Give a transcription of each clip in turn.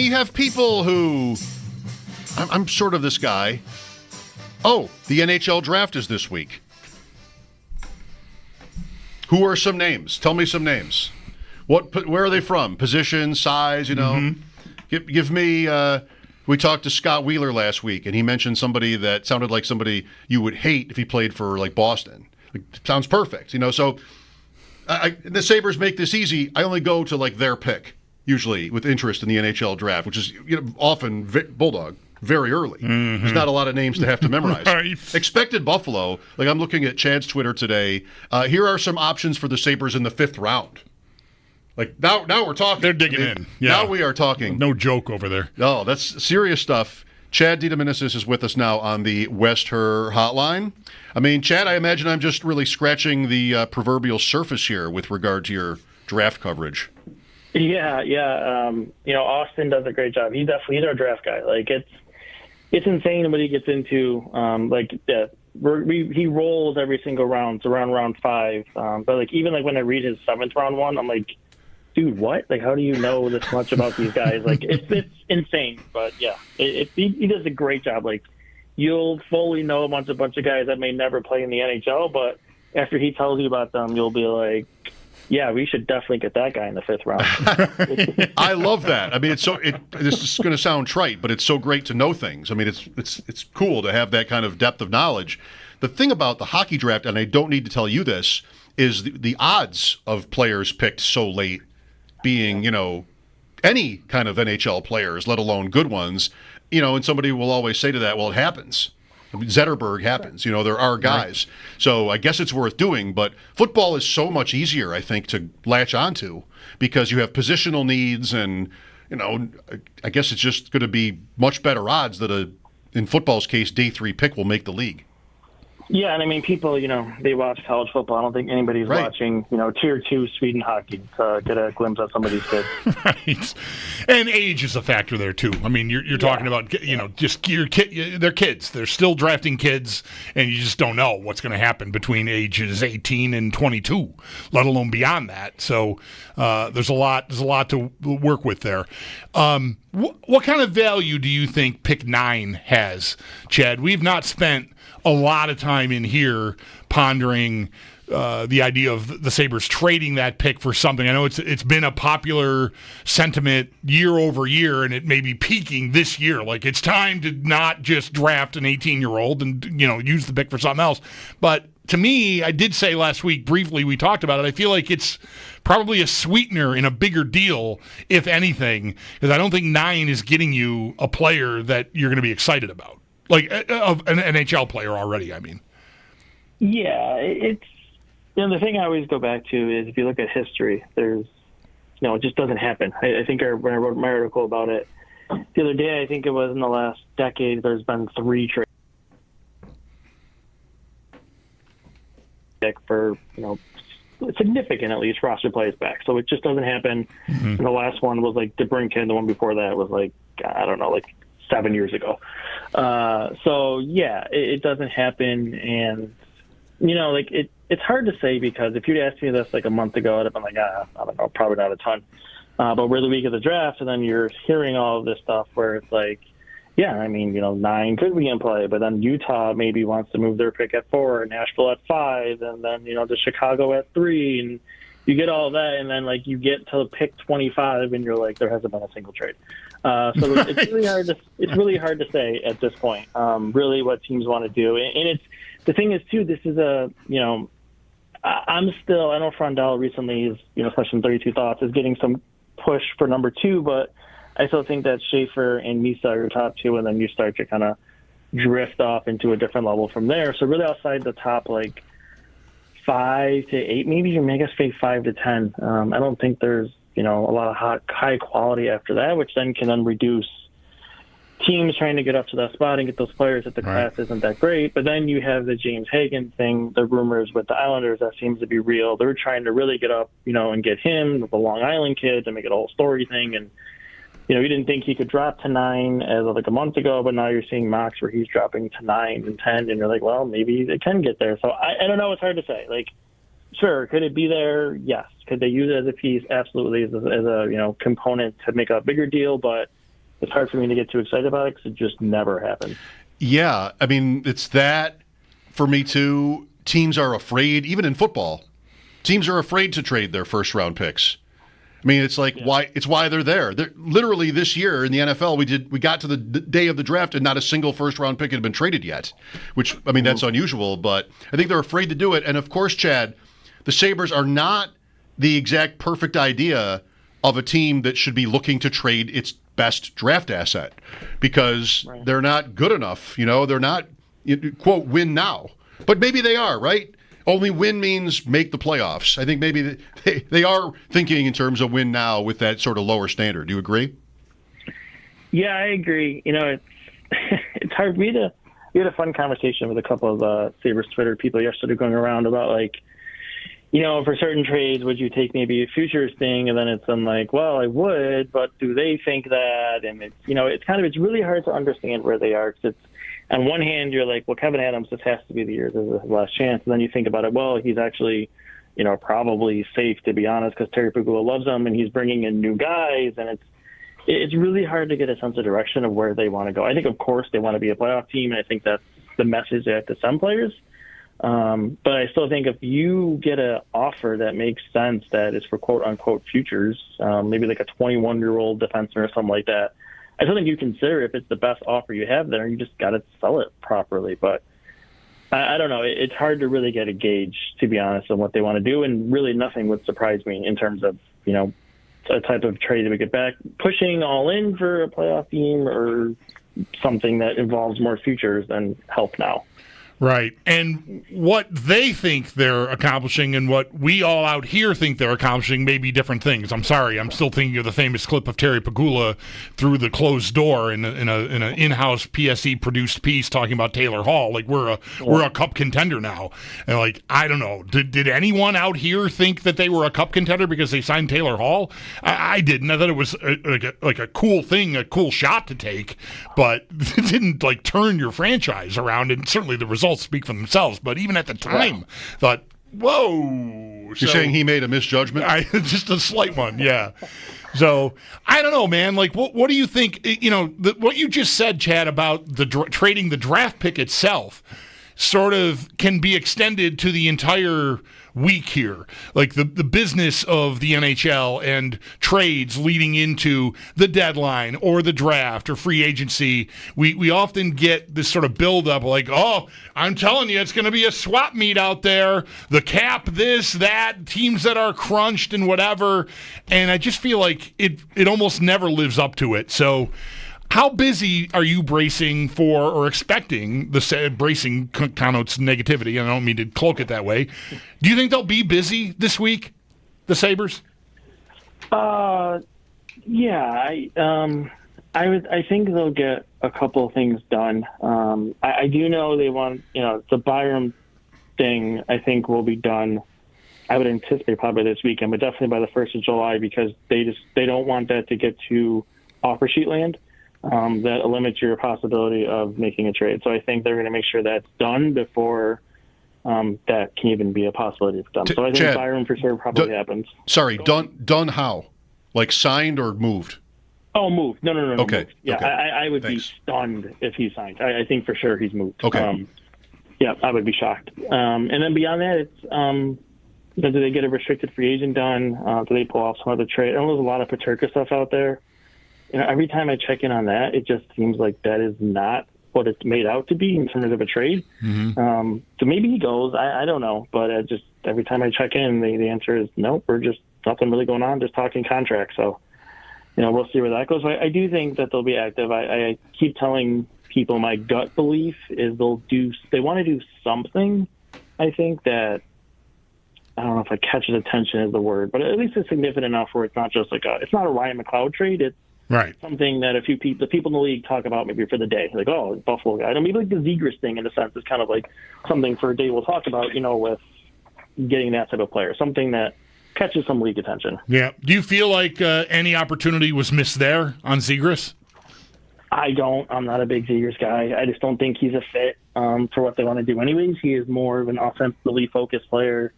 You have people who, I'm sort of this guy. Oh, the NHL draft is this week. Who are some names? Tell me some names. Where are they from? Position, size, you know? Give me, we talked to Scott Wheeler last week, and he mentioned somebody that sounded like somebody you would hate if he played for, like, Boston. Sounds perfect, you know? So the Sabres make this easy. I only go to, like, their pick, usually, with interest in the NHL draft, which is often Bulldog. Very early. There's not a lot of names to have to memorize. Right. Expected Buffalo, like I'm looking at Chad's Twitter today. Here are some options for the Sabres in the 5th round. Like now we're talking. They're digging in. Yeah. Now we are talking. No joke over there. No, that's serious stuff. Chad DeDominicis is with us now on the West Her hotline. I mean, Chad, I imagine I'm just really scratching the proverbial surface here with regard to your draft coverage. Yeah. Austin does a great job. He's our draft guy. Like it's insane what he gets into. He rolls every single round. It's around round 5. But like even like when I read his 7th round one, I'm like, dude, what? Like, how do you know this much about these guys? Like, it's insane. But yeah, he does a great job. Like, you'll fully know a bunch of guys that may never play in the NHL, but after he tells you about them, you'll be like, yeah, we should definitely get that guy in the 5th round. I love that. I mean, this is going to sound trite, but it's so great to know things. I mean, it's cool to have that kind of depth of knowledge. The thing about the hockey draft, and I don't need to tell you this, is the odds of players picked so late being, any kind of NHL players, let alone good ones, and somebody will always say to that, well, it happens. I mean, Zetterberg happens. There are guys. Right. So I guess it's worth doing, but football is so much easier, I think, to latch onto because you have positional needs and, I guess it's just going to be much better odds that in football's case, day 3 pick will make the league. Yeah, and I mean, people, they watch college football. I don't think anybody's watching, Tier 2 Sweden hockey to get a glimpse of some of these kids. Right. And age is a factor there, too. I mean, you're talking about, just your kid. They're kids. They're still drafting kids, and you just don't know what's going to happen between ages 18 and 22, let alone beyond that. So there's a lot to work with there. What kind of value do you think pick 9 has, Chad? We've not spent a lot of time in here pondering the idea of the Sabres trading that pick for something. I know it's been a popular sentiment year over year, and it may be peaking this year. Like, it's time to not just draft an 18-year-old and, use the pick for something else. But to me, I did say last week, briefly, we talked about it, I feel like it's probably a sweetener in a bigger deal, if anything, because I don't think 9 is getting you a player that you're going to be excited about. Like, of an NHL player already, I mean. Yeah, it's the thing I always go back to is if you look at history, there's, it just doesn't happen. I think when I wrote my article about it the other day, I think it was in the last decade, there's been 3 trades for, significant, at least, roster players back. So it just doesn't happen. Mm-hmm. And the last one was, like, DeBrincat. The one before that was, like, I don't know, like 7 years ago. So, yeah, it doesn't happen. And, it's hard to say because if you'd asked me this like a month ago, I'd have been like, I don't know, probably not a ton. But we're the week of the draft, and then you're hearing all of this stuff where it's like, yeah, I mean, 9 could be in play, but then Utah maybe wants to move their pick at 4, Nashville at 5, and then, to Chicago at 3, and you get all that, and then, like, you get to pick 25, and you're like, there hasn't been a single trade. So it's really hard to say at this point, really what teams want to do. And the thing is, too, this is I know Frondell recently is, Session 32 Thoughts is getting some push for number 2, but I still think that Schaefer and Misa are your top 2, and then you start to kind of drift off into a different level from there. So really outside the top, like, 5 to 8, maybe you make us say 5 to 10. I don't think there's, a lot of high quality after that, which then can reduce teams trying to get up to that spot and get those players if the class isn't that great. But then you have the James Hagan thing, the rumors with the Islanders, that seems to be real. They're trying to really get up, and get him, the Long Island kid, to make it a whole story thing. And, you didn't think he could drop to 9 as of like a month ago, but now you're seeing mocks where he's dropping to 9 and 10, and you're like, well, maybe it can get there. So I don't know. It's hard to say. Like, sure, could it be there? Yes. Could they use it as a piece? Absolutely, as a component to make a bigger deal. But it's hard for me to get too excited about it because it just never happens. Yeah, I mean, it's that for me too. Teams are afraid, even in football, teams are afraid to trade their first-round picks. I mean, it's like why they're there. They're, literally this year in the NFL, we got to the day of the draft and not a single first-round pick had been traded yet, which, I mean, that's unusual, but I think they're afraid to do it. And, of course, Chad, the Sabres are not the exact perfect idea of a team that should be looking to trade its best draft asset because they're not good enough. You know, they're not, quote, win now. But maybe they are, right? Only win means make the playoffs. I think maybe they are thinking in terms of win now with that sort of lower standard. Do you agree? Yeah, I agree. You know, it's hard for me to. We had a fun conversation with a couple of Sabres Twitter people yesterday going around about, like, you know, for certain trades, would you take maybe a futures thing? And then I'm like, well, I would, but do they think that? And it's, you know, it's really hard to understand where they are. 'Cause it's, on one hand, you're like, well, Kevin Adams, this has to be the year. This is his last chance. And then you think about it, well, he's actually, you know, probably safe, to be honest, because Terry Pegula loves him and he's bringing in new guys. And it's really hard to get a sense of direction of where they want to go. I think, of course, they want to be a playoff team, and I think that's the message they have to send players. But I still think if you get an offer that makes sense, that is for quote-unquote futures, maybe like a 21-year-old defenseman or something like that, I still think you consider if it's the best offer you have there, you just got to sell it properly. But I don't know. It's hard to really get a gauge, to be honest, on what they want to do, and really nothing would surprise me in terms of, you know, a type of trade that we get back, pushing all in for a playoff team or something that involves more futures than help now. Right. And what they think they're accomplishing and what we all out here think they're accomplishing may be different things. I'm sorry. I'm still thinking of the famous clip of Terry Pegula through the closed door in an in-house PSE produced piece talking about Taylor Hall. Like, we're a cup contender now. And, like, I don't know. Did anyone out here think that they were a cup contender because they signed Taylor Hall? I didn't. I thought it was like a cool thing, a cool shot to take, but it didn't, like, turn your franchise around. And certainly the results speak for themselves, but even at the time, thought, whoa. You're saying he made a misjudgment? Just a slight one, yeah. So, I don't know, man. Like, what do you think, you know, what you just said, Chad, about the trading the draft pick itself sort of can be extended to the entire week here, like the business of the NHL and trades leading into the deadline or the draft or free agency. We often get this sort of buildup like, oh, I'm telling you, it's going to be a swap meet out there, the cap, this, that, teams that are crunched and whatever. And I just feel like it almost never lives up to it. So how busy are you bracing for or expecting bracing connotes negativity, and I don't mean to cloak it that way. Do you think they'll be busy this week, the Sabres? Yeah, I think they'll get a couple of things done. I do know they want, you know, the Byram thing, I think will be done. I would anticipate probably this weekend, but definitely by the 1st of July, because they don't want that to get to offer sheet land. That limits your possibility of making a trade. So I think they're going to make sure that's done before that can even be a possibility for them. So I think Chad, Byram for sure probably happens. Sorry, done how? Like signed or moved? Oh, moved. No. Okay. Moved. Yeah, okay. I would Thanks. be stunned if he signed. I think for sure he's moved. Okay. Yeah, I would be shocked. And then beyond that, it's do they get a restricted free agent done? Do they pull off some other trade? I know there's a lot of Paterka stuff out there. You know, every time I check in on that, it just seems like that is not what it's made out to be in terms of a trade. Mm-hmm. So maybe he goes. I don't know. But every time I check in, the answer is nope. We're just nothing really going on. Just talking contracts. So, you know, we'll see where that goes. But I do think that they'll be active. I keep telling people my gut belief is they want to do something. I think that, I don't know if catches attention is the word, but at least it's significant enough where it's not just like it's not a Ryan McLeod trade. It's right. Something that the people in the league talk about maybe for the day. Like, oh, Buffalo guy. I mean, maybe like the Zegras thing in a sense is kind of like something for a day we'll talk about, you know, with getting that type of player. Something that catches some league attention. Yeah. Do you feel like any opportunity was missed there on Zegras? I don't. I'm not a big Zegras guy. I just don't think he's a fit for what they want to do anyways. He is more of an offensively focused player.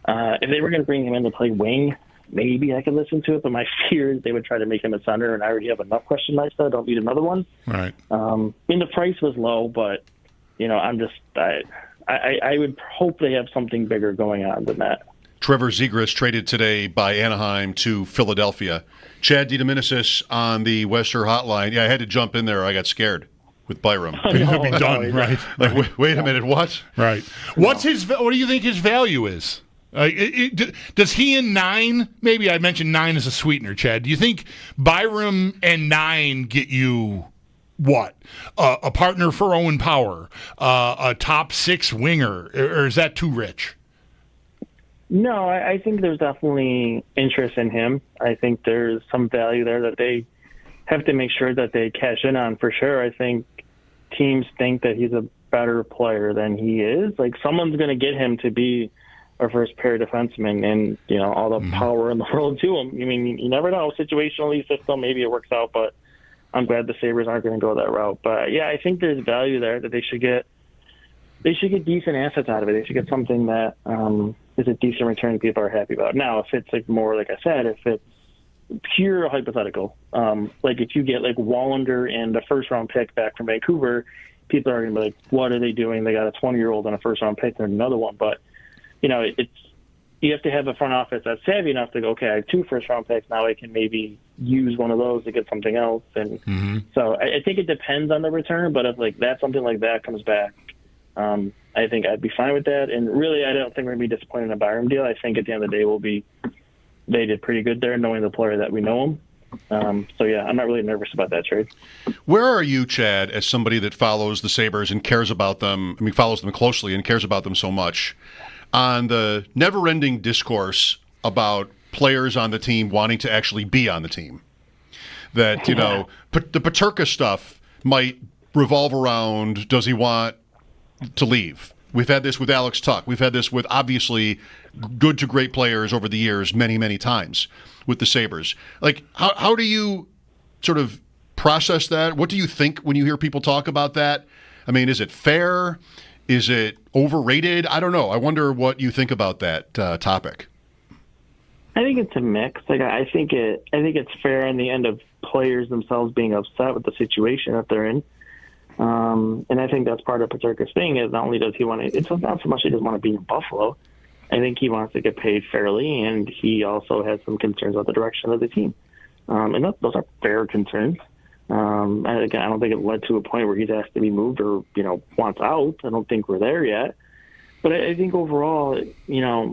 If they were going to bring him in to play wing, maybe I could listen to it, but my fear is they would try to make him a center, and I already have enough question marks, so I don't need another one. Right. I mean, the price was low, but, I would hope they have something bigger going on than that. Trevor Zegras traded today by Anaheim to Philadelphia. Chad DeDominicis on the Wester hotline. Yeah, I had to jump in there. I got scared with Byram. He'll be done, right? Like, wait a minute, what? Right. What do you think his value is? Does he and 9, maybe I mentioned 9 as a sweetener, Chad, do you think Byram and 9 get you what? A partner for Owen Power, a top 6 winger, or is that too rich? No, I think there's definitely interest in him. I think there's some value there that they have to make sure that they cash in on for sure. I think teams think that he's a better player than he is. Like, someone's going to get him to be our first pair defenseman, and, all the power in the world to him. I mean, you never know. Situationally, system, maybe it works out, but I'm glad the Sabres aren't going to go that route. But, yeah, I think there's value there that they should get decent assets out of it. They should get something that is a decent return people are happy about. Now, if it's like more, like I said, if it's pure hypothetical, like if you get like Wallander and a first-round pick back from Vancouver, people are going to be like, what are they doing? They got a 20-year-old and a first-round pick and another one. But, you have to have a front office that's savvy enough to go, okay, I have 2 first-round picks. Now I can maybe use one of those to get something else. And so I think it depends on the return, but if like that, something like that comes back, I think I'd be fine with that. And really, I don't think we're going to be disappointed in a Byram deal. I think at the end of the day, they did pretty good there, knowing the player that we know him. So, yeah, I'm not really nervous about that trade. Where are you, Chad, as somebody that follows the Sabres and cares about them, follows them closely and cares about them so much, on the never-ending discourse about players on the team wanting to actually be on the team? That, the Peterka stuff might revolve around, does he want to leave? We've had this with Alex Tuck. We've had this with, obviously, good to great players over the years many, many times with the Sabres. Like, how do you sort of process that? What do you think when you hear people talk about that? I mean, is it fair? Is it overrated? I don't know. I wonder what you think about that topic. I think it's a mix. Like, I think it's fair on the end of players themselves being upset with the situation that they're in. And I think that's part of Peterka's thing is not only does he want to, it's not so much he doesn't want to be in Buffalo. I think he wants to get paid fairly, and he also has some concerns about the direction of the team. And those are fair concerns. And again, I don't think it led to a point where he's asked to be moved or, wants out. I don't think we're there yet. But I think overall, yeah,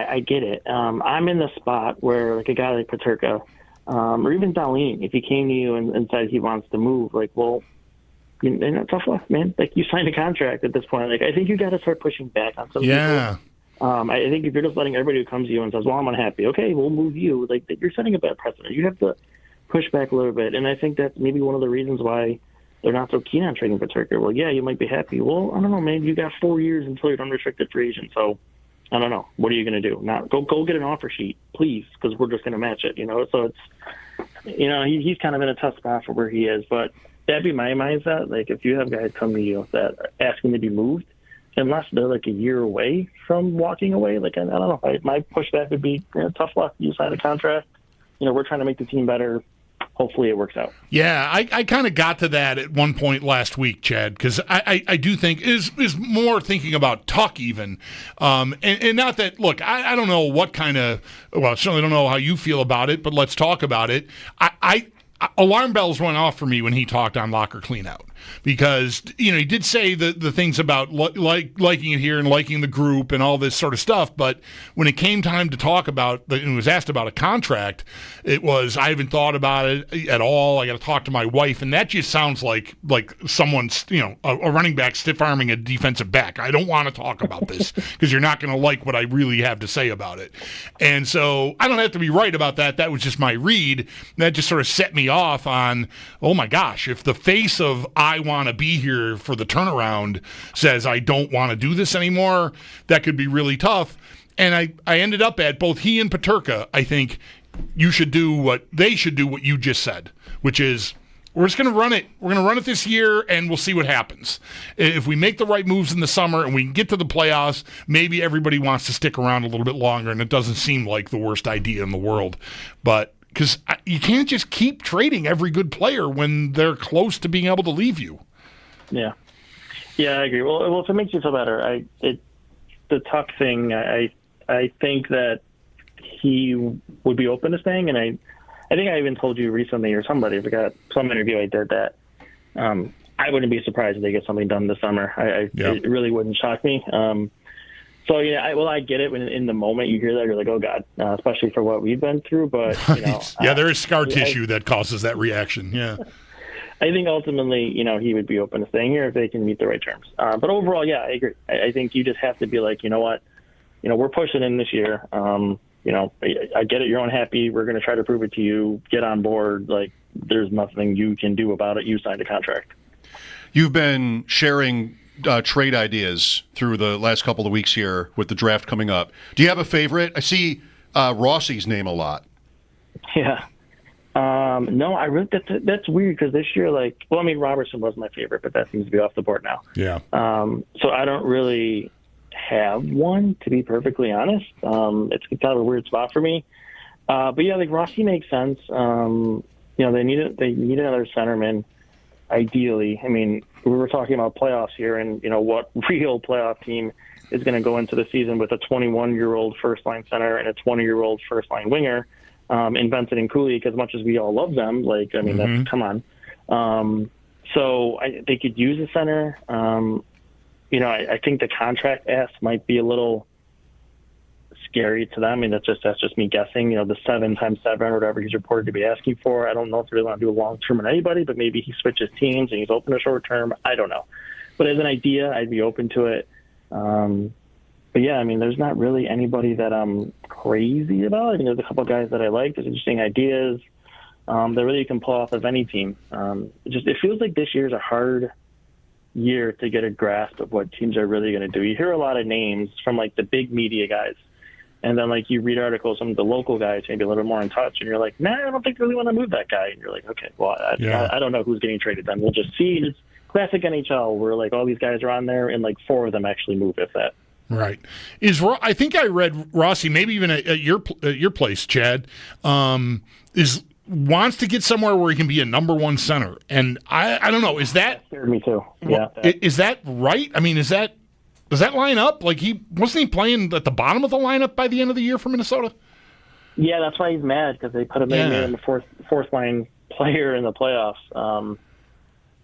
I get it. I'm in the spot where, like, a guy like Peterka, or even Dahlin, if he came to you and said he wants to move, like, well, tough luck, man. Like, you signed a contract at this point. Like, I think you got to start pushing back on some people. I think if you're just letting everybody who comes to you and says, well, I'm unhappy, okay, we'll move you, like, you're setting a bad precedent. You have to push back a little bit. And I think that's maybe one of the reasons why they're not so keen on trading Peterka. Well, yeah, you might be happy. Well, I don't know, man. You got 4 years until you're unrestricted free agent. So I don't know. What are you going to do? Not go get an offer sheet, please, because we're just going to match it, So it's, he's kind of in a tough spot for where he is. But that'd be my mindset. Like, if you have guys come to you that are asking to be moved, unless they're like a year away from walking away, like, I don't know. My pushback would be, tough luck. You sign a contract. We're trying to make the team better. Hopefully it works out. Yeah, I kind of got to that at one point last week, Chad, because I do think is more thinking about Tuck even. And not that, look, I don't know what kind of, well, I certainly don't know how you feel about it, but let's talk about it. Alarm bells went off for me when he talked on Locker Cleanout because, he did say the things about liking it here and liking the group and all this sort of stuff. But when it came time to talk about, and was asked about a contract, it was, I haven't thought about it at all. I got to talk to my wife. And that just sounds like someone's, a running back stiff-arming a defensive back. I don't want to talk about this because you're not going to like what I really have to say about it. And so I don't have to be right about that. That was just my read. That just sort of set me off on, oh my gosh, if the face of I want to be here for the turnaround says I don't want to do this anymore, that could be really tough. And I ended up at both he and Peterka, I think they should do what you just said, which is We're just going to run it. We're going to run it this year, and we'll see what happens. If we make the right moves in the summer and we can get to the playoffs, maybe everybody wants to stick around a little bit longer, and it doesn't seem like the worst idea in the world. But because you can't just keep trading every good player when they're close to being able to leave you. Yeah, I agree. Well, if it makes you feel better, the Tuck thing, I think that he would be open to staying, and I think I even told you recently, or somebody, I forgot, some interview I did, that I wouldn't be surprised if they get something done this summer. It really wouldn't shock me. So yeah, I get it when in the moment you hear that, you're like, oh God, especially for what we've been through. But there is scar tissue that causes that reaction. Yeah, I think ultimately, he would be open to staying here if they can meet the right terms. But overall, yeah, I agree. I think you just have to be like, you know what, we're pushing in this year. I get it. You're unhappy. We're going to try to prove it to you. Get on board. Like, there's nothing you can do about it. You signed a contract. You've been sharing trade ideas through the last couple of weeks here with the draft coming up. Do you have a favorite? I see Rossi's name a lot. Yeah. No, I really, that's weird because this year, Robertson was my favorite, but that seems to be off the board now. Yeah. So I don't really have one, to be perfectly honest. It's kind of a weird spot for me. But yeah, Rossi makes sense. They need another centerman, ideally. I mean, we were talking about playoffs here, and what real playoff team is going to go into the season with a 21-year-old first-line center and a 20-year-old first-line winger, in Benson and Cooley, as much as we all love them. That's, come on. So they could use a center. I think the contract ask might be a little scary to them. I mean, that's just me guessing. The 7 times 7 or whatever he's reported to be asking for. I don't know if they really want to do a long term on anybody, but maybe he switches teams and he's open to short term. I don't know. But as an idea, I'd be open to it. But yeah, I mean, there's not really anybody that I'm crazy about. I mean, there's a couple of guys that I like. There's interesting ideas that really can pull off of any team. It feels like this year is a hard year to get a grasp of what teams are really going to do. You hear a lot of names from the big media guys, and then you read articles from the local guys, maybe a little bit more in touch, and you're like, nah, I don't think they really want to move that guy. And you're like, okay, well, I don't know who's getting traded then. We'll just see. It's classic NHL where all these guys are on there and 4 of them actually move, if that. Right. I think I read Rossi, maybe even at your place, Chad, wants to get somewhere where he can be a number 1 center. And I don't know, is that scared me too. Yeah. Is that right? I mean, does that line up? Wasn't he playing at the bottom of the lineup by the end of the year for Minnesota? Yeah, that's why he's mad, because they put him in the fourth line player in the playoffs.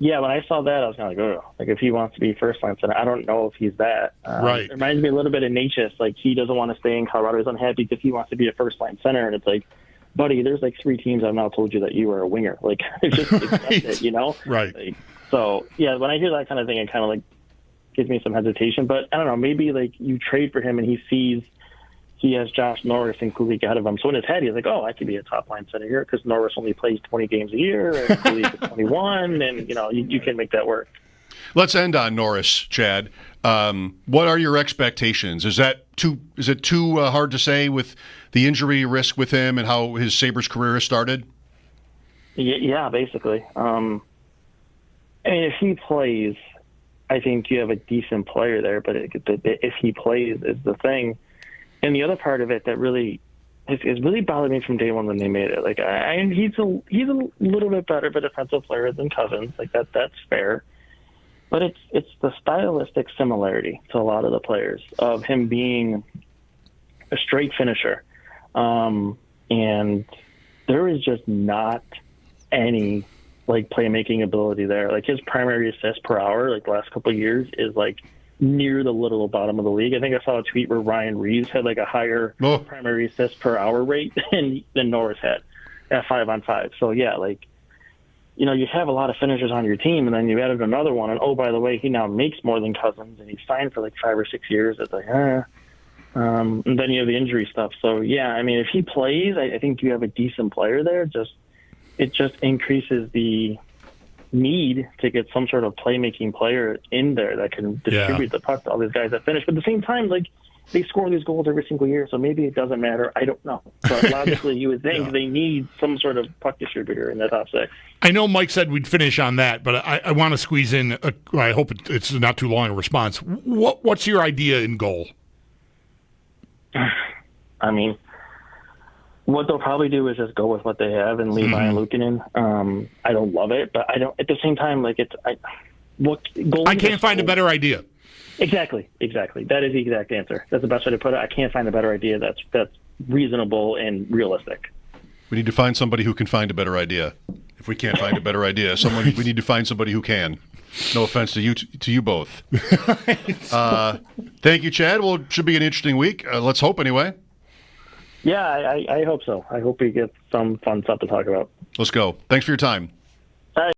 Yeah, when I saw that, I was kind of oh, if he wants to be first line center, I don't know if he's that. Right. It reminds me a little bit of Natchez. He doesn't want to stay in Colorado. He's unhappy because he wants to be a first line center, and it's buddy, there's 3 teams I've now told you that you are a winger. It's it, Right. So yeah, when I hear that kind of thing, it kind of gives me some hesitation. But I don't know, maybe you trade for him and he sees he has Josh Norris and Kulik ahead of him. So in his head, he's like, oh, I could be a top line center here because Norris only plays 20 games a year and Kulik is 21, and you can make that work. Let's end on Norris, Chad. What are your expectations? Is it too hard to say with the injury risk with him and how his Sabres career has started? Yeah, basically. I mean, if he plays, I think you have a decent player there, but if he plays is the thing. And the other part of it that really has really bothered me from day one when they made it. He's a little bit better of a defensive player than Cousins. That's fair. But it's the stylistic similarity to a lot of the players of him being a straight finisher. And there is just not any playmaking ability there. His primary assist per hour, the last couple of years, is near the little bottom of the league. I think I saw a tweet where Ryan Reeves had a higher primary assist per hour rate than Norris had at 5-on-5. So yeah, you have a lot of finishers on your team, and then you added another one, and oh, by the way, he now makes more than Cousins, and he's signed for 5 or 6 years. It's and then you have the injury stuff. So yeah, I mean, if he plays, I think you have a decent player there. It just increases the need to get some sort of playmaking player in there that can distribute the puck to all these guys that finish. But at the same time, they score these goals every single year, so maybe it doesn't matter. I don't know. But logically, you would think they need some sort of puck distributor in the top six. I know Mike said we'd finish on that, but I want to squeeze in, I hope it's not too long a response. What's your idea in goal? I mean, what they'll probably do is just go with what they have and leave Ryan Luukkonen. I don't love it, but I don't. At the same time, like I can't find a better idea. Exactly. That is the exact answer. That's the best way to put it. I can't find a better idea that's reasonable and realistic. We need to find somebody who can find a better idea. If we can't find a better idea, we need to find somebody who can. No offense to you both. Thank you, Chad. Well, it should be an interesting week. Let's hope anyway. Yeah, I hope so. I hope we get some fun stuff to talk about. Let's go. Thanks for your time.